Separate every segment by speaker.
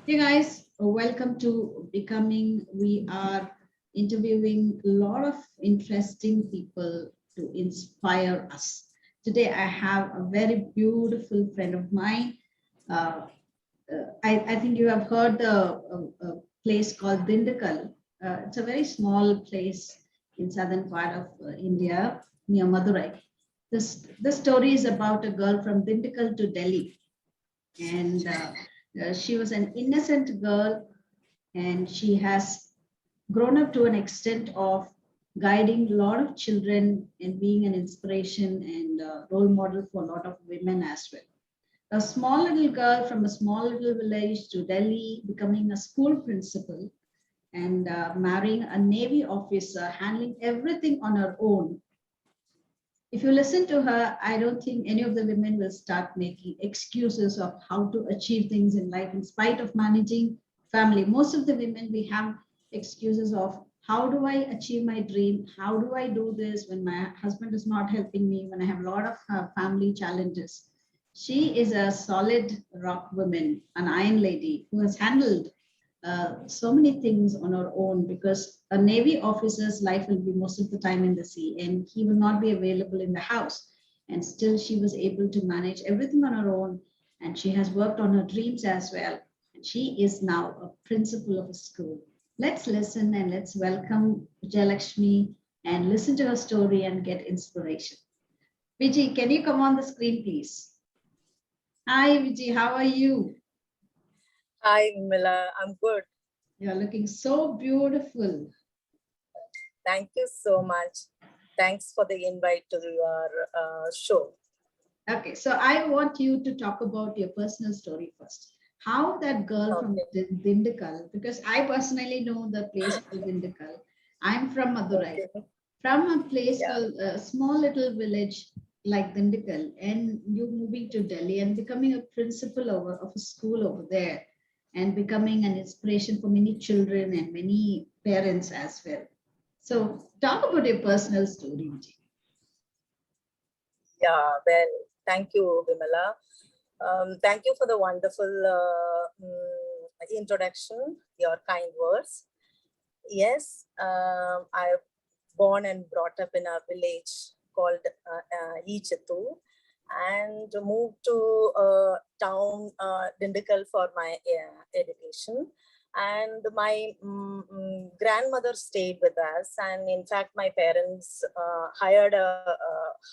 Speaker 1: Hey guys, welcome to Becoming. We are interviewing a lot of interesting people to inspire us. Today, I have a very beautiful friend of mine. Uh, I think you have heard the place called Dindigul. It's a very small place in southern part of India near Madurai. This story is about a girl from Dindigul to Delhi, and she was an innocent girl, and she has grown up to an extent of guiding a lot of children and being an inspiration and role model for a lot of women as well. A small little girl from a small little village to Delhi, becoming a school principal and marrying a Navy officer, handling everything on her own. If you listen to her, I don't think any of the women will start making excuses of how to achieve things in life in spite of managing family. Most of the women, we have excuses of how do I achieve my dream? How do I do this when my husband is not helping me, when I have a lot of family challenges? She is a solid rock woman, an iron lady who has handled so many things on our own, because a Navy officer's life will be most of the time in the sea and he will not be available in the house. And still, she was able to manage everything on her own. And she has worked on her dreams as well. And she is now a principal of a school. Let's listen and let's welcome Vijalakshmi and listen to her story and get inspiration. Vijay, can you come on the screen, please? Hi, Vijay, how are you?
Speaker 2: Hi, Vimala. I'm good.
Speaker 1: You're looking so beautiful.
Speaker 2: Thank you so much. Thanks for the invite to your show.
Speaker 1: Okay, so I want you to talk about your personal story first. How that girl from Dindigul, because I personally know the place called Dindigul. I'm from Madurai, from a place called a small little village like Dindigul, and you moving to Delhi and becoming a principal of a school over there, and becoming an inspiration for many children and many parents as well. So, talk about your personal story, Vijay.
Speaker 2: Yeah, well, thank you, Vimala. Thank you for the wonderful introduction, your kind words. Yes, I born and brought up in a village called Ichatu, and moved to town Dindigul for my education. And my grandmother stayed with us, and in fact my parents hired a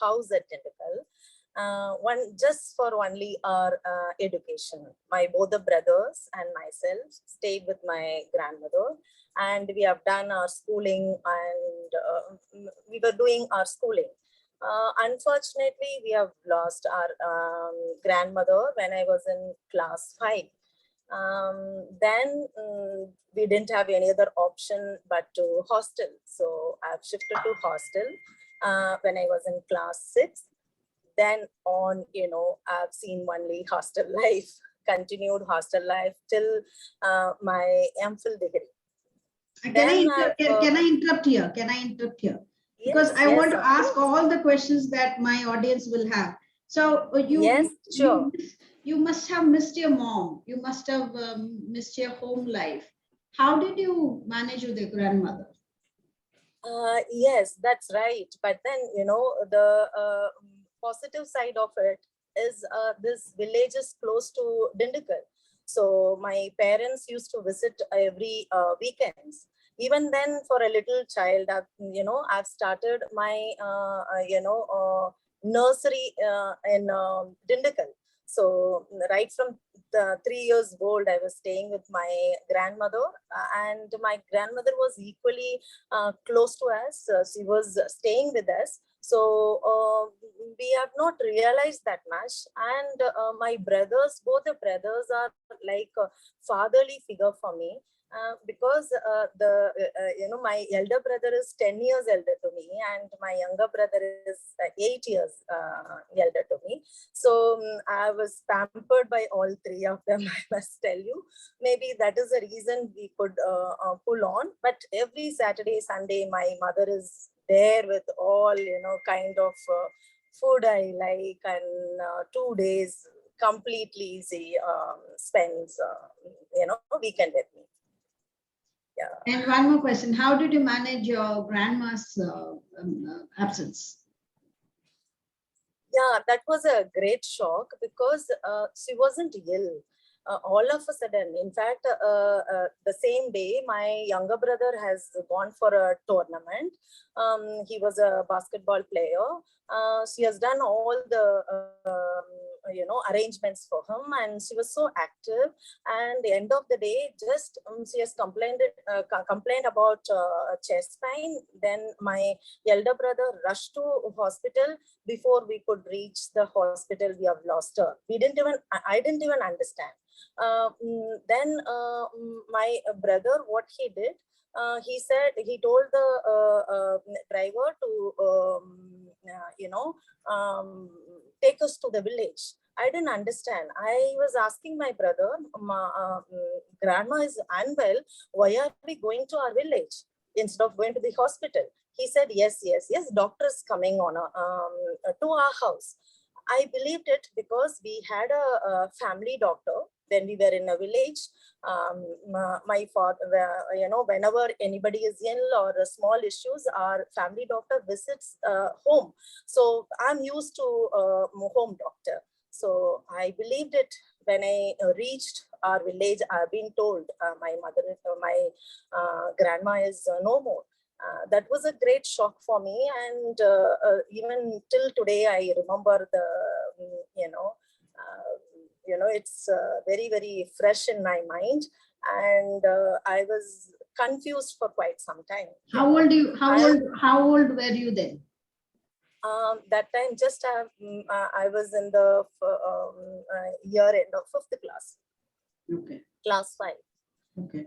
Speaker 2: house at Dindigul, one just for only our education. My both the brothers and myself stayed with my grandmother, and we have done our schooling, and we were doing our schooling. Unfortunately, we have lost our grandmother when I was in class 5. Then we didn't have any other option but to hostel. So I've shifted to hostel when I was in class 6. Then on, I've seen only hostel life, continued hostel life till my MPhil degree.
Speaker 1: Can I interrupt here? Can I interrupt here? Because
Speaker 2: yes,
Speaker 1: I want to ask
Speaker 2: course.
Speaker 1: all the questions that my audience will have. So you must have missed your mom. You must have missed your home life. How did you manage with your grandmother?
Speaker 2: Yes, that's right. But then, the positive side of it is this village is close to Dindigul. So my parents used to visit every weekends. Even then, for a little child, I've started my, nursery in Dindigul. So right from the 3 years old, I was staying with my grandmother, and my grandmother was equally close to us. She was staying with us. So we have not realized that much. And my brothers, both the brothers are like a fatherly figure for me. Because my elder brother is 10 years elder to me, and my younger brother is 8 years elder to me. So I was pampered by all three of them, I must tell you. Maybe that is the reason we could pull on. But every Saturday, Sunday, my mother is there with all, kind of food I like, and 2 days completely easy, spends, weekend with me. Yeah.
Speaker 1: And one more question. How did you manage your grandma's absence?
Speaker 2: Yeah, that was a great shock because she wasn't ill. All of a sudden, in fact, the same day, my younger brother has gone for a tournament. He was a basketball player. She has done all the, arrangements for him, and she was so active. And the end of the day, just she has complained about chest pain. Then my elder brother rushed to hospital. Before we could reach the hospital, we have lost her. I didn't even understand. Then my brother, what he did, he told the driver to, take us to the village. I didn't understand. I was asking my brother, grandma is unwell. Why are we going to our village instead of going to the hospital? He said, yes, doctor is coming on to our house. I believed it because we had a family doctor when we were in a village. My father, whenever anybody is ill or small issues, our family doctor visits home. So I'm used to home doctor. So I believed it. When I reached our village, I've been told my grandma is no more. That was a great shock for me, and even till today, I remember the, it's very, very fresh in my mind, and I was confused for quite some time.
Speaker 1: How old were you then?
Speaker 2: That time, I was in the year end of 5th class.
Speaker 1: Okay.
Speaker 2: Class 5.
Speaker 1: Okay.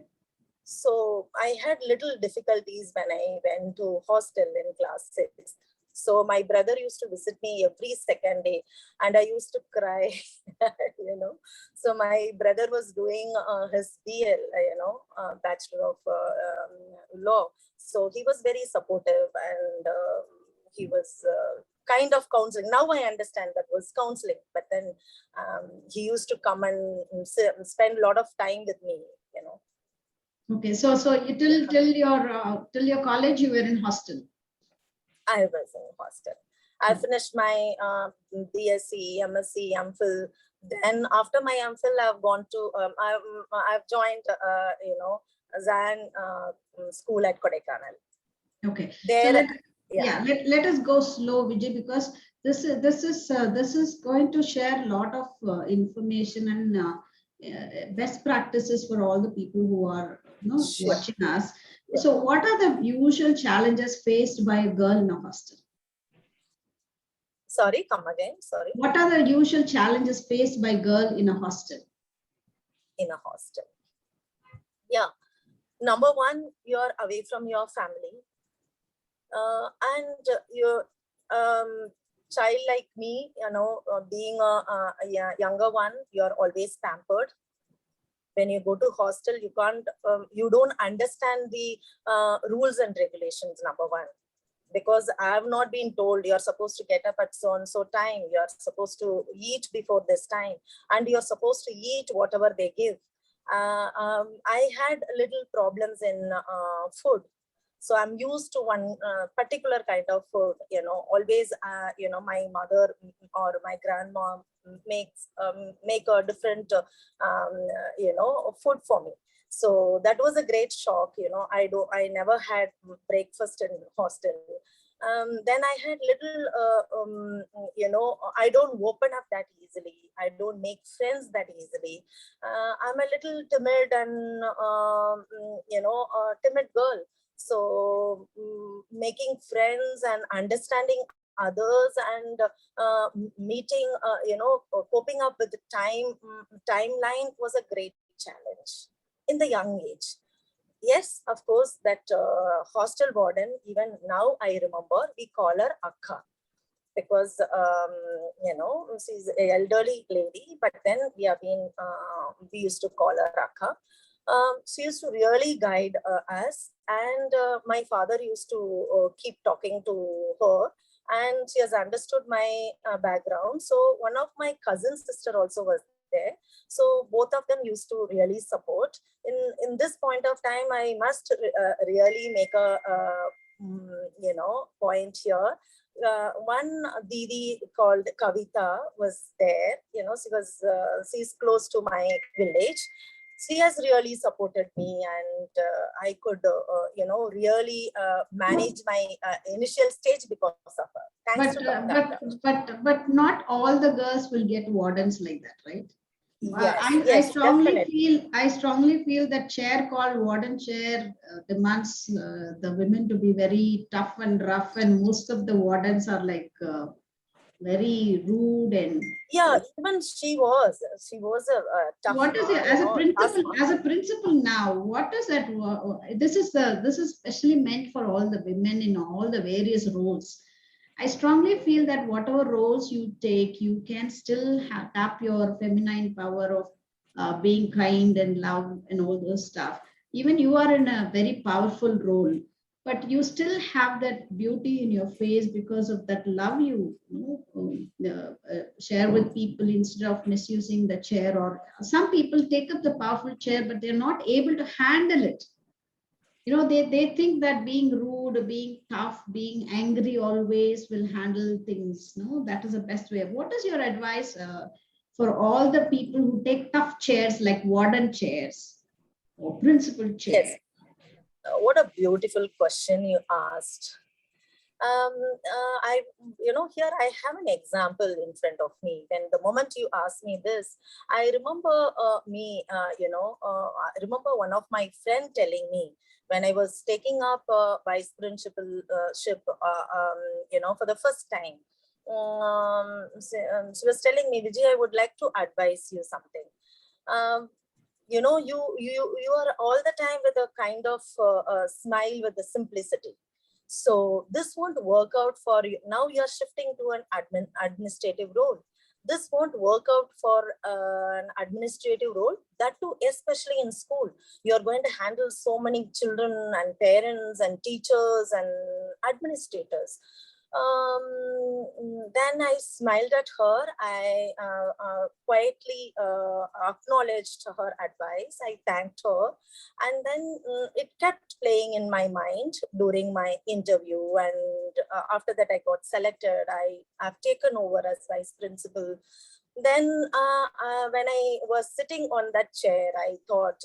Speaker 2: So I had little difficulties when I went to hostel in class 6. So my brother used to visit me every second day, and I used to cry, So my brother was doing his BL, Bachelor of Law. So he was very supportive, and he was kind of counseling. Now I understand that was counseling, but then he used to come and spend a lot of time with me,
Speaker 1: Okay, so till your college you were in hostel.
Speaker 2: I was in hostel. I finished my BSc, MSc, MPhil. Then after my MPhil, I've gone to I've joined Zan school at Kodaikanal.
Speaker 1: Okay.
Speaker 2: There,
Speaker 1: so let us go slow, Vijay, because this is going to share a lot of information and best practices for all the people who are watching us.
Speaker 2: Yeah.
Speaker 1: So what are the usual challenges faced by a girl in a hostel?
Speaker 2: Sorry, come again. Sorry.
Speaker 1: What are the usual challenges faced by a girl in a hostel?
Speaker 2: In a hostel. Yeah. Number one, you're away from your family. And your child like me, being a younger one, you're always pampered. When you go to hostel, you don't understand the rules and regulations, number one. Because I have not been told you're supposed to get up at so and so time, you're supposed to eat before this time, and you're supposed to eat whatever they give. I had little problems in food. So I'm used to one particular kind of food, always, my mother or my grandma make a different, food for me. So that was a great shock. I never had breakfast in hostel. Then I had little, I don't open up that easily. I don't make friends that easily. I'm a little timid and, a timid girl. So making friends and understanding others and meeting, coping up with the timeline was a great challenge in the young age. Yes, of course, that hostel warden, even now I remember, we call her Akka because, she's an elderly lady, but then we used to call her Akka. She used to really guide us, and my father used to keep talking to her, and she has understood my background. So one of my cousin's sister also was there. So both of them used to really support. In this point of time, I must really make a point here. One Didi called Kavita was there. She's close to my village. She has really supported me, and I could really manage my initial stage because of her. Thanks to that.
Speaker 1: But not all the girls will get wardens like that, right?
Speaker 2: Yes,
Speaker 1: I
Speaker 2: yes, definitely.
Speaker 1: I strongly feel that chair called warden chair demands the women to be very tough and rough, and most of the wardens are like very rude and
Speaker 2: Yeah, even she was a tough
Speaker 1: what is it as a
Speaker 2: task.
Speaker 1: principal now, what is that? This is specially meant for all the women in all the various roles. I strongly feel that whatever roles you take, you can still tap your feminine power of being kind and love and all those stuff. Even you are in a very powerful role, but you still have that beauty in your face because of that love share with people instead of misusing the chair. Or some people take up the powerful chair, but they're not able to handle it. They think that being rude, being tough, being angry always will handle things. No, that is the best way. What is your advice for all the people who take tough chairs like warden chairs or principal chair?
Speaker 2: Yes. What a beautiful question you asked. Here I have an example in front of me. When the moment you asked me this, I remember I remember one of my friend telling me when I was taking up vice principalship, for the first time. She was telling me, Vijay, I would like to advise you something. You are all the time with a kind of smile with the simplicity. So this won't work out for you. Now you're shifting to an administrative role. This won't work out for an administrative role, that too, especially in school. You're going to handle so many children and parents and teachers and administrators. Then I smiled at her. I quietly acknowledged her advice. I thanked her. And then it kept playing in my mind during my interview. And after that, I got selected. I've taken over as vice principal. Then when I was sitting on that chair, I thought,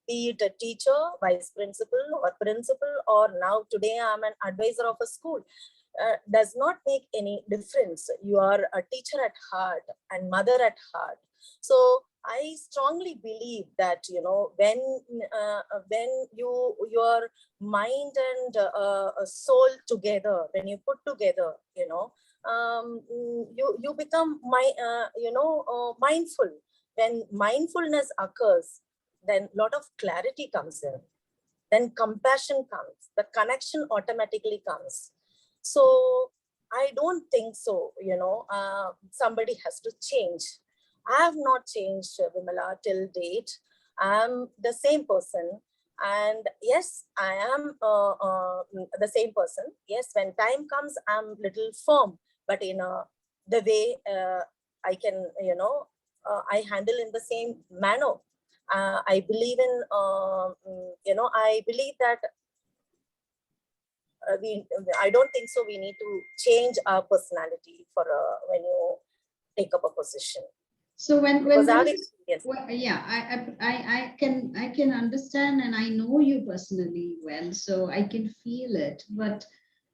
Speaker 2: be it a teacher, vice principal, or now today I'm an advisor of a school. Does not make any difference. You are a teacher at heart and mother at heart. So I strongly believe that when your mind and soul together, when you put together, you become mindful. When mindfulness occurs, then a lot of clarity comes in. Then compassion comes. The connection automatically comes. So I don't think so, somebody has to change. I have not changed, Vimala, till date. I'm the same person. And yes, I am the same person. Yes, when time comes, I'm little firm, but in the way I can, I handle in the same manner. I believe in, I believe that I don't think so. We need to change our personality for when you take up a position.
Speaker 1: So when
Speaker 2: yes.
Speaker 1: Yeah, I can understand, and I know you personally well, so I can feel it. But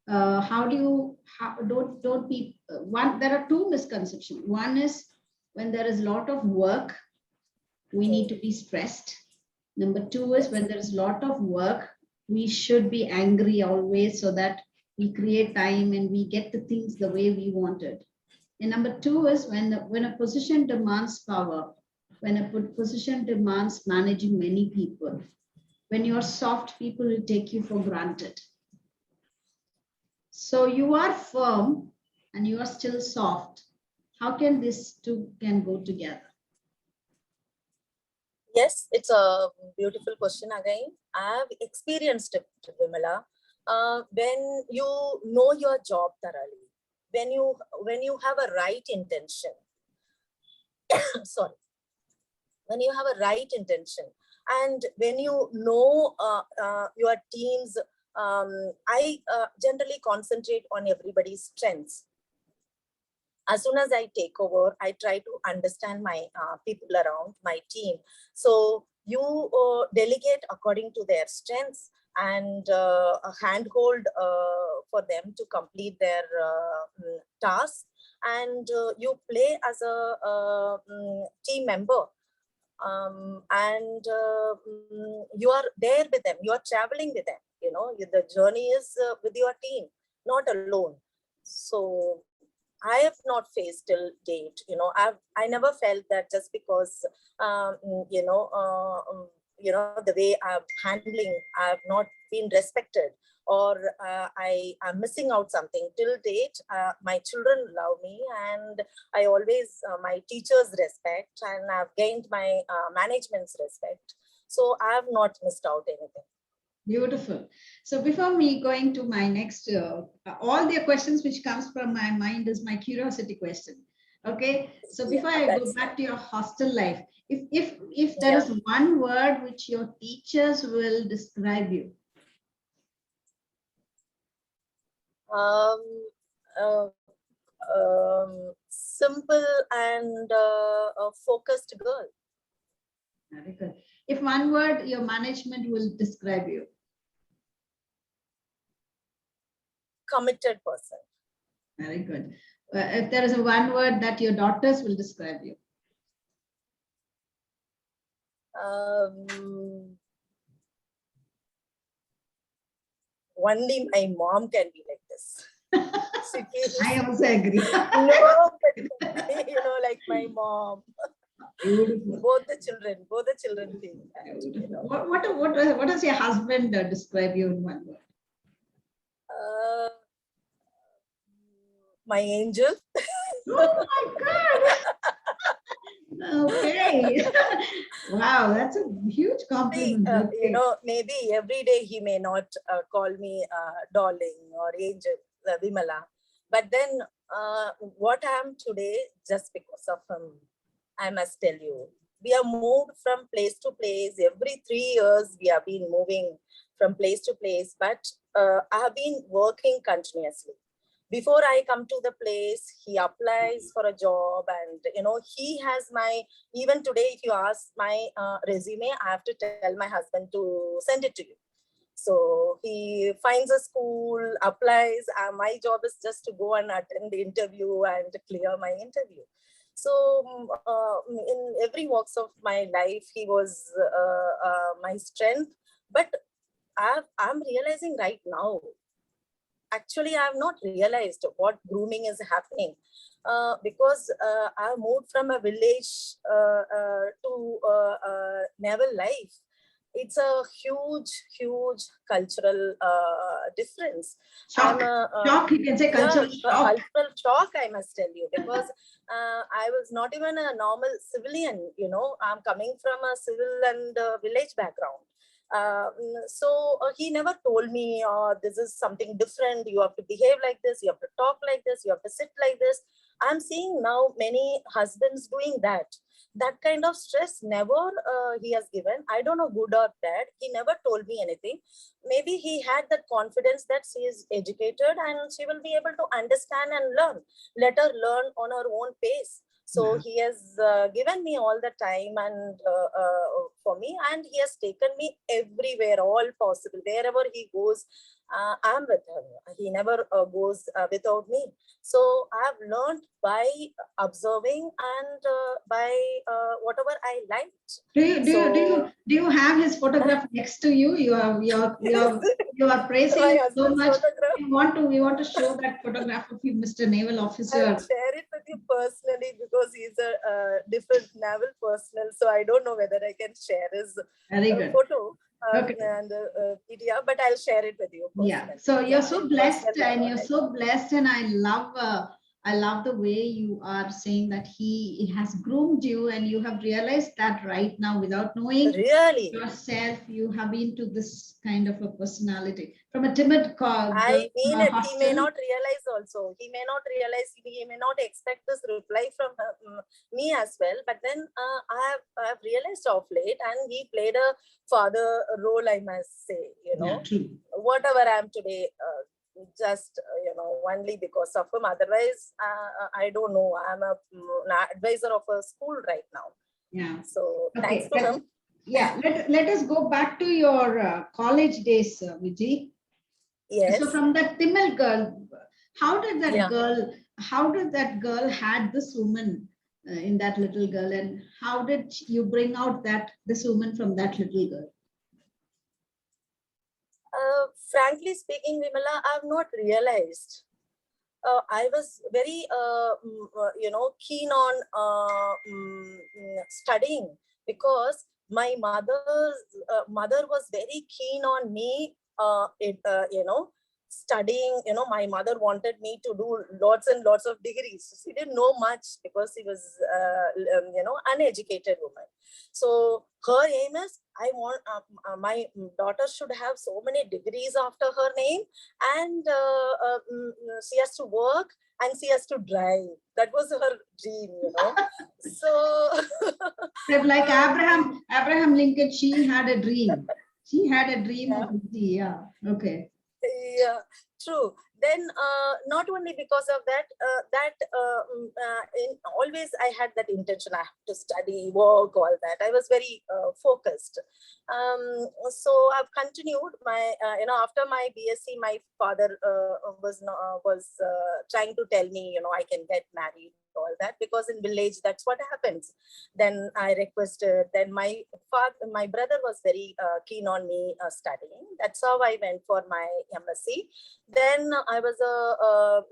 Speaker 1: don't be one? There are two misconceptions. One is when there is a lot of work, we need to be stressed. Number two is when there is a lot of work, we should be angry always so that we create time and we get the things the way we wanted. And number two is when a position demands power, when a position demands managing many people, when you're soft, people will take you for granted. So you are firm and you are still soft. How can these two can go together?
Speaker 2: Yes, it's a beautiful question again. I've experienced it, Vimala. When you know your job thoroughly, when you have a right intention, sorry, when you have a right intention, and when you know your team's, I generally concentrate on everybody's strengths. As soon as I take over, I try to understand my people around my team. So you delegate according to their strengths, and a handhold for them to complete their tasks, and you play as a team member, and you are there with them, you are traveling with them, the journey is with your team, not alone. So I have not faced till date, I never felt that just because the way I'm handling, I've not been respected, or I am missing out something. Till date, my children love me, and I always, my teachers respect, and I've gained my management's respect. So I have not missed out anything.
Speaker 1: Beautiful. So before me going to my next, all the questions which comes from my mind is my curiosity question. Okay. So before I go back to your hostel life, if there is one word which your teachers will describe you.
Speaker 2: Simple and a focused girl.
Speaker 1: Very good. If one word your management will describe you.
Speaker 2: Committed person.
Speaker 1: Very good. If there is a one word that your daughters will describe you.
Speaker 2: Only my mom can be like this.
Speaker 1: I also agree.
Speaker 2: Nobody, like my mom.
Speaker 1: Beautiful.
Speaker 2: Both the children feel that.
Speaker 1: What does your husband describe you in one word?
Speaker 2: My angel.
Speaker 1: Oh my God. Okay. Wow, that's a huge compliment. Okay.
Speaker 2: Maybe every day he may not call me darling or angel, Vimala. But then what I am today, just because of him, I must tell you. We have moved from place to place. Every 3 years, we have been moving from place to place. But I have been working continuously. Before I come to the place, he applies for a job, and he has my, even today, if you ask my resume, I have to tell my husband to send it to you. So he finds a school, applies, my job is just to go and attend the interview and clear my interview. So in every walks of my life, he was my strength. But I'm realizing right now, actually, I have not realized what grooming is happening because I moved from a village to naval life. It's a huge cultural difference.
Speaker 1: Shock. Shock, you can say cultural shock.
Speaker 2: Cultural shock, I must tell you, because I was not even a normal civilian, I'm coming from a civil and village background. So he never told me, this is something different, you have to behave like this, you have to talk like this, you have to sit like this. I'm seeing now many husbands doing that kind of stress. Never he has given, I don't know, good or bad, he never told me anything. Maybe he had that confidence that she is educated and she will be able to understand and learn, let her learn on her own pace. So he has given me all the time and for me, and he has taken me everywhere, all possible. Wherever he goes, I'm with him. He never goes without me. So I've learned by observing and by whatever I liked.
Speaker 1: Do you have his photograph next to you? You are praising him so much. We want to show that photograph of you, Mr. Naval Officer.
Speaker 2: I'll share it with you personally because he's a different naval personnel. So I don't know whether I can share his photo and PDF, but I'll share it with you personally.
Speaker 1: Yeah. So you're so blessed, and you're so blessed, and I I love the way you are saying that he has groomed you and you have realized that right now without knowing
Speaker 2: Really,
Speaker 1: yourself, you have been to this kind of a personality. From a timid girl
Speaker 2: I
Speaker 1: from
Speaker 2: mean
Speaker 1: a
Speaker 2: it. He may
Speaker 1: hostel.
Speaker 2: not realize also. He may not realize. He may not expect this reply from me as well. But then I have realized of late, and he played a father role, I must say.
Speaker 1: Yeah, true.
Speaker 2: Whatever I am today, just only because of him. Otherwise, I don't know. I'm an advisor of a school right now.
Speaker 1: Yeah.
Speaker 2: So thanks
Speaker 1: Okay.
Speaker 2: to him.
Speaker 1: Yeah. Let us go back to your college days, Vijay.
Speaker 2: Yes.
Speaker 1: So from that Tamil girl, how did that
Speaker 2: Yeah.
Speaker 1: girl? How did that girl had this woman in that little girl, and how did you bring out this woman from that little girl?
Speaker 2: Frankly speaking, Vimala, I have not realized. I was very, keen on studying because my mother was very keen on me. Studying. My mother wanted me to do lots and lots of degrees. She didn't know much because she was, uneducated woman. So her aim is, I want my daughter should have so many degrees after her name, and she has to work and she has to drive. That was her dream. So
Speaker 1: Like Abraham Lincoln, she had a dream. She had a dream
Speaker 2: yeah.
Speaker 1: of Vijay. Yeah. Okay.
Speaker 2: Yeah, true. Then not only because of that, in always I had that intention. I have to study, work, all that. I was very focused. So I've continued my, after my BSc, my father was trying to tell me, I can get married, all that, because in village that's what happens. Then I requested. Then my brother was very keen on me studying. That's how I went for my MSc. Then I was a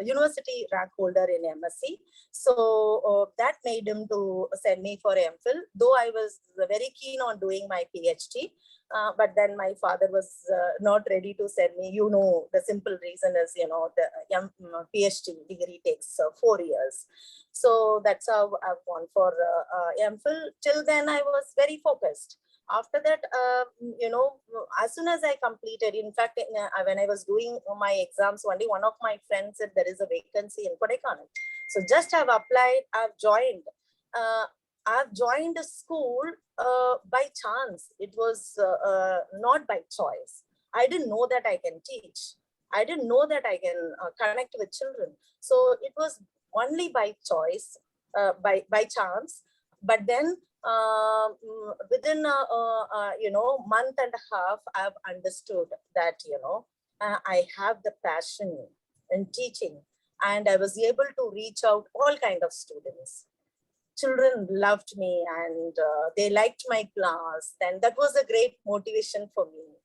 Speaker 2: university rank holder in MSc. So that made him to send me for MPhil, though I was very keen on doing my PhD. But then my father was not ready to send me. The simple reason is, the PhD degree takes 4 years. So that's how I've gone for MPhil. Till then, I was very focused. After that, as soon as I completed, in fact, when I was doing my exams, one of my friends said there is a vacancy in Kodaikanal. So just I've applied, I've joined a school by chance. It was not by choice. I didn't know that I can teach. I didn't know that I can connect with children. So it was only by choice, by chance. But then within month and a half, I've understood that I have the passion in teaching, and I was able to reach out all kind of students. Children loved me, and they liked my class. Then that was a great motivation for me.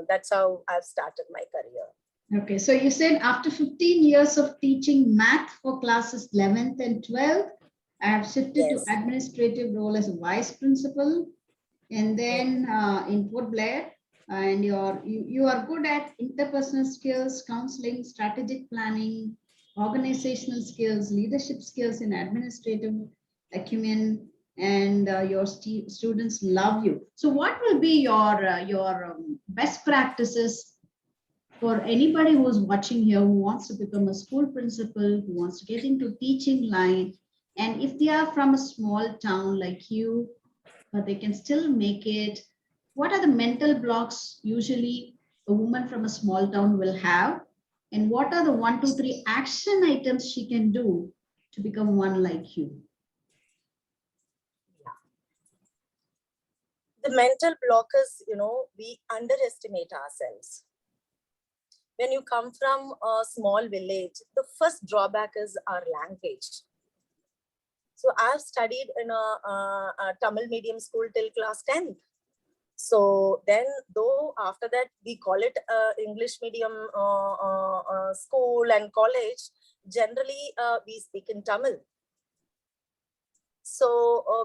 Speaker 2: That's how I've started my career.
Speaker 1: Okay, so you said after 15 years of teaching math for classes 11th and 12th, I have shifted to
Speaker 2: Yes.
Speaker 1: administrative role as a vice principal, and then in Port Blair, and you are good at interpersonal skills, counseling, strategic planning, organizational skills, leadership skills, and administrative acumen, and your students love you. So, what will be your best practices for anybody who's watching here who wants to become a school principal, who wants to get into teaching line, and if they are from a small town like you, but they can still make it, what are the mental blocks usually a woman from a small town will have? And what are the 1, 2, 3 action items she can do to become one like you?
Speaker 2: The mental block is, we underestimate ourselves. When you come from a small village, the first drawback is our language. So I've studied in a Tamil medium school till class 10th. So then, though after that we call it English medium school and college, generally we speak in Tamil. So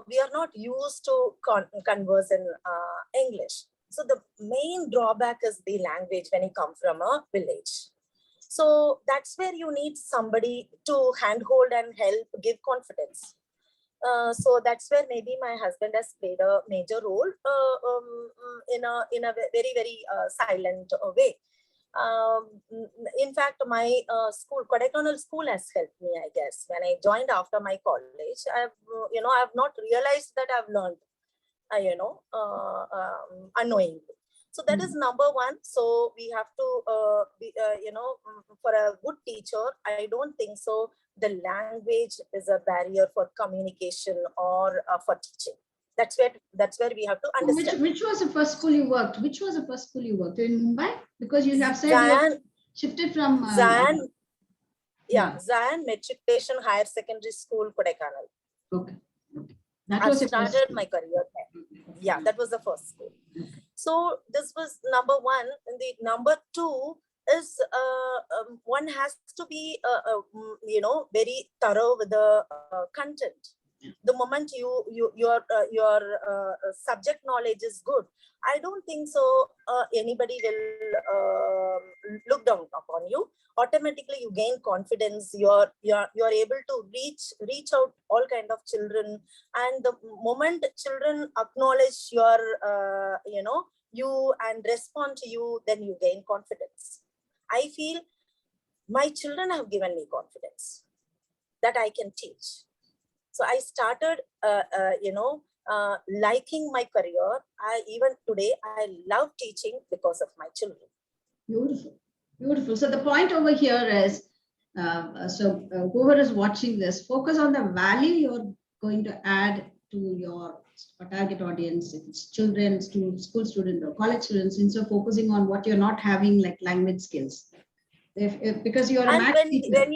Speaker 2: we are not used to converse in English. So the main drawback is the language when you come from a village. So that's where you need somebody to handhold and help, give confidence. So that's where maybe my husband has played a major role in a very, very silent way. In fact, my school, Kodaikanal school, has helped me, I guess. When I joined after my college, I've not realized that I've learned, unknowingly. So that is number one. So we have to, for a good teacher, I don't think so the language is a barrier for communication or for teaching. That's where we have to understand.
Speaker 1: Which was the first school you worked? Which was the first school you worked in Mumbai? Because you have said you have shifted from
Speaker 2: Zion, Zion Matriculation Higher Secondary School, Kodaikanal.
Speaker 1: Okay. That
Speaker 2: I
Speaker 1: was
Speaker 2: started my career there. Yeah, that was the first school. So this was number one. And the number two is one has to be very thorough with the content. The moment your subject knowledge is good, I don't think so anybody will look down upon you. Automatically you gain confidence. You're able to reach out all kind of children, and the moment children acknowledge your you and respond to you, then you gain confidence. I feel my children have given me confidence that I can teach. So I started, liking my career. Even today, I love teaching because of my children.
Speaker 1: Beautiful, beautiful. So the point over here is, whoever is watching this, focus on the value you're going to add to your target audience. If it's children, school students, or college students, instead of focusing on what you're not having, like language skills. Because you're a math teacher.
Speaker 2: When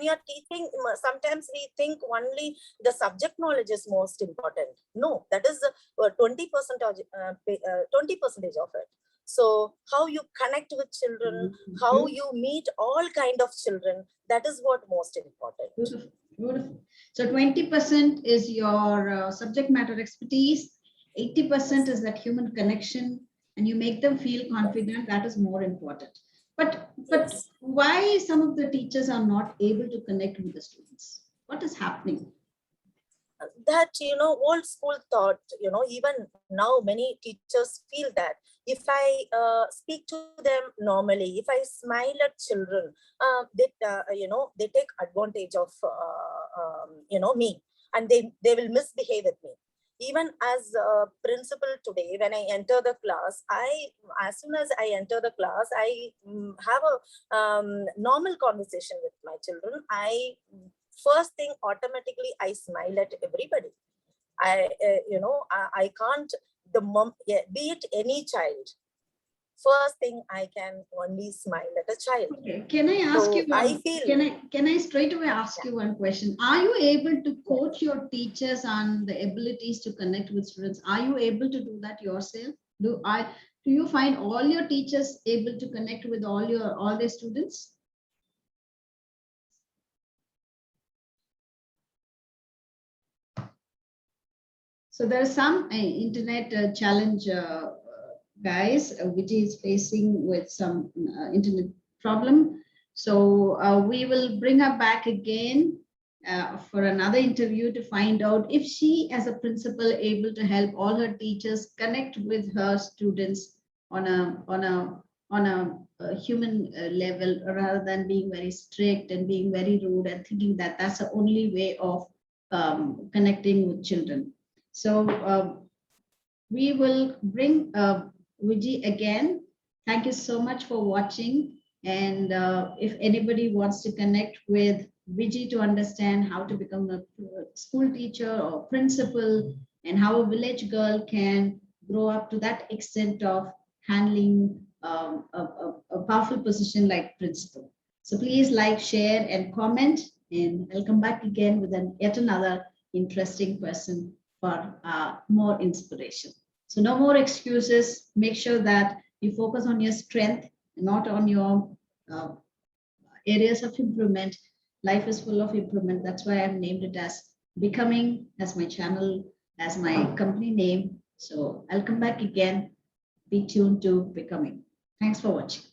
Speaker 2: you're teaching, sometimes we think only the subject knowledge is most important. No, that is 20% of it. So how you connect with children, how you meet all kind of children, that is what most important.
Speaker 1: Beautiful, beautiful. So 20% is your subject matter expertise, 80% is that human connection, and you make them feel confident. That is more important. But why some of the teachers are not able to connect with the students? What is happening?
Speaker 2: That, old school thought, even now many teachers feel that if I speak to them normally, if I smile at children, they take advantage of, me, and they will misbehave with me. Even as a principal today, when I enter the class, as soon as I enter the class, I have a normal conversation with my children. First thing, automatically I smile at everybody. I can't, be it any child. First thing, I can only smile at a child.
Speaker 1: Okay. Can I ask you? Can I straight away ask you one question? Are you able to coach your teachers on the abilities to connect with students? Are you able to do that yourself? Do you find all your teachers able to connect with all their students? So there is some internet challenge, guys, which is facing with some internet problem. So we will bring her back again for another interview to find out if she, as a principal, able to help all her teachers connect with her students on a human level, rather than being very strict and being very rude and thinking that that's the only way of connecting with children. So we will bring Vijay again. Thank you so much for watching. And if anybody wants to connect with Vijay to understand how to become a school teacher or principal, and how a village girl can grow up to that extent of handling a powerful position like principal. So please like, share, and comment. And I'll come back again with yet another interesting person for more inspiration. So no more excuses. Make sure that you focus on your strength, not on your areas of improvement. Life is full of improvement. That's why I've named it as Becoming, as my channel, as my company name. So I'll come back again. Be tuned to Becoming. Thanks for watching.